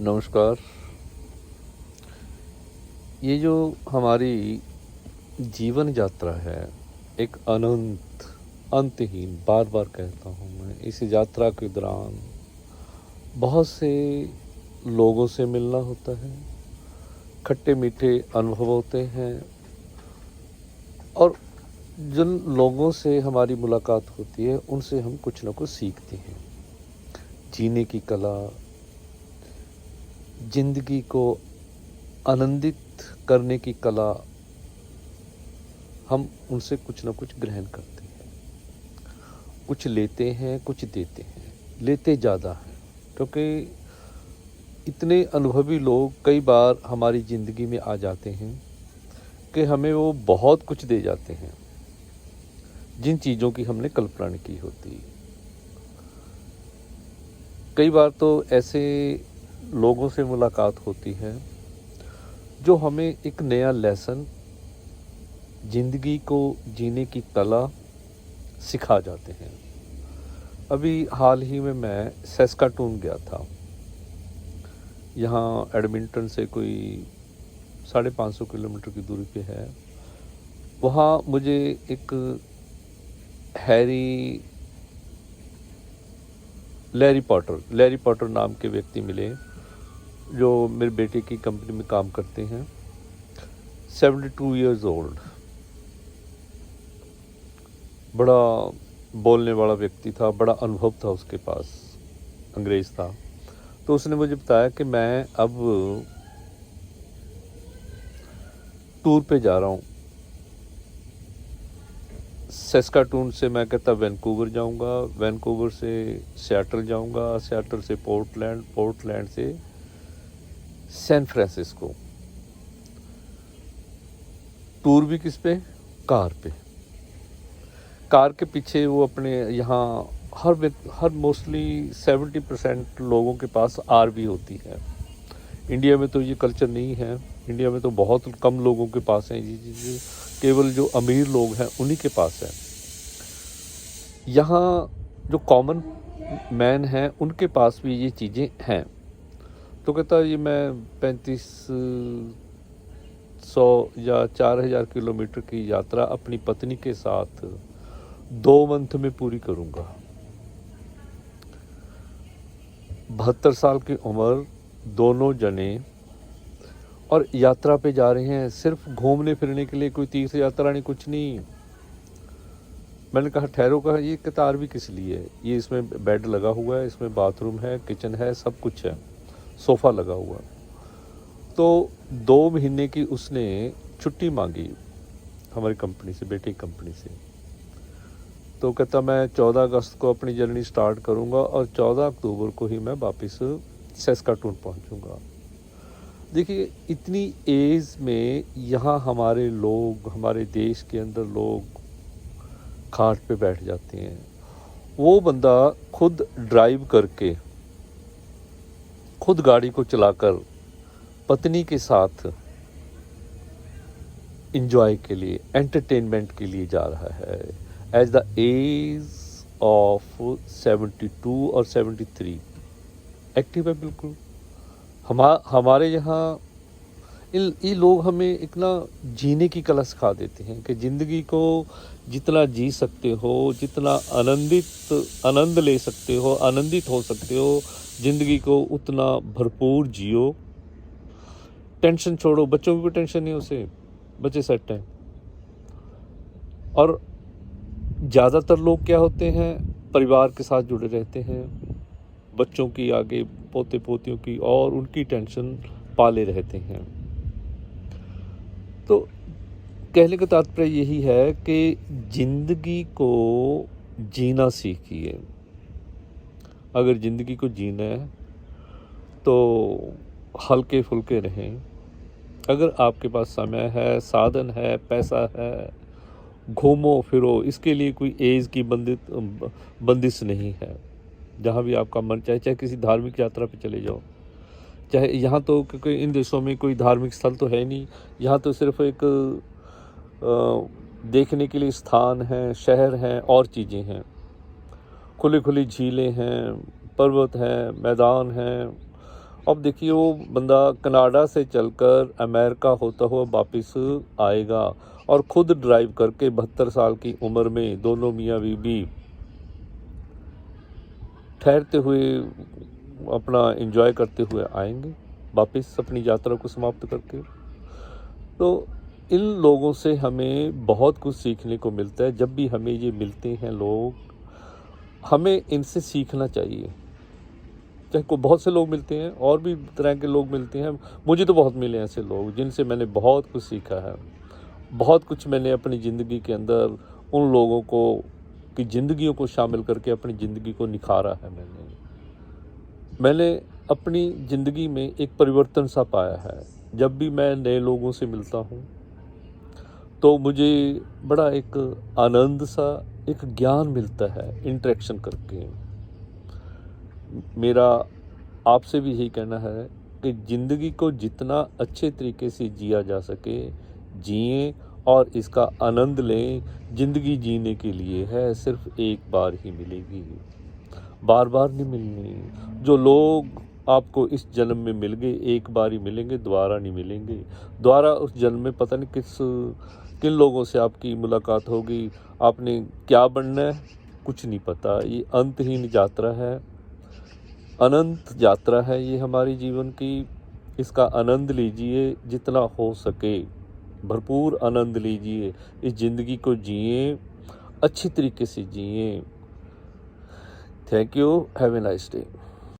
नमस्कार। ये जो हमारी जीवन यात्रा है, एक अंतहीन बार-बार कहता हूँ मैं, इस यात्रा के दौरान बहुत से लोगों से मिलना होता है, खट्टे-मीठे अनुभव होते हैं और जिन लोगों से हमारी मुलाकात होती है, उनसे हम कुछ न कुछ सीखते हैं। जीने की कला, ज़िंदगी को आनंदित करने की कला, हम उनसे कुछ न कुछ ग्रहण करते हैं। कुछ लेते हैं, कुछ देते हैं। लेते ज़्यादा हैं क्योंकि इतने अनुभवी लोग कई बार हमारी ज़िंदगी में आ जाते हैं कि हमें वो बहुत कुछ दे जाते हैं, जिन चीज़ों की हमने कल्पना नहीं की होती। कई बार तो ऐसे लोगों से मुलाकात होती है जो हमें एक नया लेसन, ज़िंदगी को जीने की कला सिखा जाते हैं। अभी हाल ही में मैं सैस्काटून गया था। यहाँ एडमिंटन से कोई 550 किलोमीटर की दूरी पे है। वहाँ मुझे एक लैरी पॉटर नाम के व्यक्ति मिले जो मेरे बेटे की कंपनी में काम करते हैं। 72 ईयर्स ओल्ड, बड़ा बोलने वाला व्यक्ति था, बड़ा अनुभव था उसके पास, अंग्रेज़ था। तो उसने मुझे बताया कि मैं अब टूर पे जा रहा हूँ। सैस्काटून से मैं कहता वैंकूवर जाऊँगा, वैंकूवर से सिएटल जाऊँगा, सिएटल से पोर्टलैंड से सैन फ्रांसिस्को। टूर भी किस पे? कार पे। कार के पीछे वो अपने यहाँ हर मोस्टली 70% लोगों के पास आरवी होती है। इंडिया में तो ये कल्चर नहीं है। इंडिया में तो बहुत कम लोगों के पास है ये चीज़ें, केवल जो अमीर लोग हैं उन्हीं के पास है। यहाँ जो कॉमन मैन हैं उनके पास भी ये चीज़ें हैं। तो कहता ये मैं 3500 या 4000 किलोमीटर की यात्रा अपनी पत्नी के साथ 2 मंथ में पूरी करूँगा। 72 साल की उम्र, दोनों जने, और यात्रा पे जा रहे हैं सिर्फ घूमने फिरने के लिए, कोई तीर्थ यात्रा नहीं, कुछ नहीं। मैंने कहा ठहरो, कहा ये कतार भी किस लिए है? ये इसमें बेड लगा हुआ है, इसमें बाथरूम है, किचन है, सब कुछ है, सोफ़ा लगा हुआ। तो 2 महीने की उसने छुट्टी मांगी हमारी कंपनी से, बेटे की कंपनी से। तो कहता मैं 14 अगस्त को अपनी जर्नी स्टार्ट करूंगा और 14 अक्टूबर को ही मैं वापस सैस्काटून पहुंचूंगा। देखिए इतनी एज में यहाँ हमारे लोग, हमारे देश के अंदर लोग खाट पे बैठ जाते हैं। वो बंदा खुद ड्राइव करके, खुद गाड़ी को चलाकर पत्नी के साथ इंजॉय के लिए, एंटरटेनमेंट के लिए जा रहा है एज द एज ऑफ 72 और 73। एक्टिव है बिल्कुल। हमारे यहाँ ये लोग हमें एक ना जीने की कला सिखा देते हैं कि ज़िंदगी को जितना जी सकते हो, जितना आनंद ले सकते हो, आनंदित हो सकते हो, ज़िंदगी को उतना भरपूर जियो। टेंशन छोड़ो, बच्चों की कोई टेंशन नहीं, उसे बच्चे सेट हैं। और ज़्यादातर लोग क्या होते हैं, परिवार के साथ जुड़े रहते हैं, बच्चों की, आगे पोते पोतियों की, और उनकी टेंशन पाले रहते हैं। तो कहने का तात्पर्य यही है कि ज़िंदगी को जीना सीखिए। अगर ज़िंदगी को जीना है तो हल्के फुल्के रहें। अगर आपके पास समय है, साधन है, पैसा है, घूमो फिरो, इसके लिए कोई एज की बंदिश नहीं है। जहाँ भी आपका मन चाहे, चाहे किसी धार्मिक यात्रा पे चले जाओ, चाहे यहाँ तो, क्योंकि इन देशों में कोई धार्मिक स्थल तो है नहीं, यहाँ तो सिर्फ एक देखने के लिए स्थान हैं, शहर हैं और चीज़ें हैं। खुली खुली झीलें हैं, पर्वत हैं, मैदान हैं, अब देखिए वो बंदा कनाडा से चलकर अमेरिका होता हुआ वापस आएगा और खुद ड्राइव करके 72 साल की उम्र में दोनों मियाँ बीवी ठहरते हुए अपना एंजॉय करते हुए आएंगे वापस अपनी यात्रा को समाप्त करके। तो इन लोगों से हमें बहुत कुछ सीखने को मिलता है। जब भी हमें ये मिलते हैं लोग, हमें इनसे सीखना चाहिए। चाहे को बहुत से लोग मिलते हैं और भी तरह के लोग मिलते हैं, मुझे तो बहुत मिले ऐसे लोग जिनसे मैंने बहुत कुछ सीखा है। बहुत कुछ मैंने अपनी ज़िंदगी के अंदर उन लोगों को की ज़िंदगियों को शामिल करके अपनी ज़िंदगी को निखारा है। मैंने अपनी ज़िंदगी में एक परिवर्तन सा पाया है। जब भी मैं नए लोगों से मिलता हूँ तो मुझे बड़ा एक आनंद सा, एक ज्ञान मिलता है इंटरेक्शन करके। मेरा आपसे भी यही कहना है कि ज़िंदगी को जितना अच्छे तरीके से जिया जा सके जिएं और इसका आनंद लें। ज़िंदगी जीने के लिए है, सिर्फ एक बार ही मिलेगी, बार बार नहीं मिलनी। जो लोग आपको इस जन्म में मिल गए एक बार ही मिलेंगे, दोबारा नहीं मिलेंगे। दोबारा उस जन्म में पता नहीं किन लोगों से आपकी मुलाकात होगी, आपने क्या बनना है कुछ नहीं पता। ये अंतहीन यात्रा है, अनंत यात्रा है ये हमारी जीवन की। इसका आनंद लीजिए जितना हो सके, भरपूर आनंद लीजिए। इस ज़िंदगी को जिए, अच्छी तरीके से जिए। Thank you, have a nice day.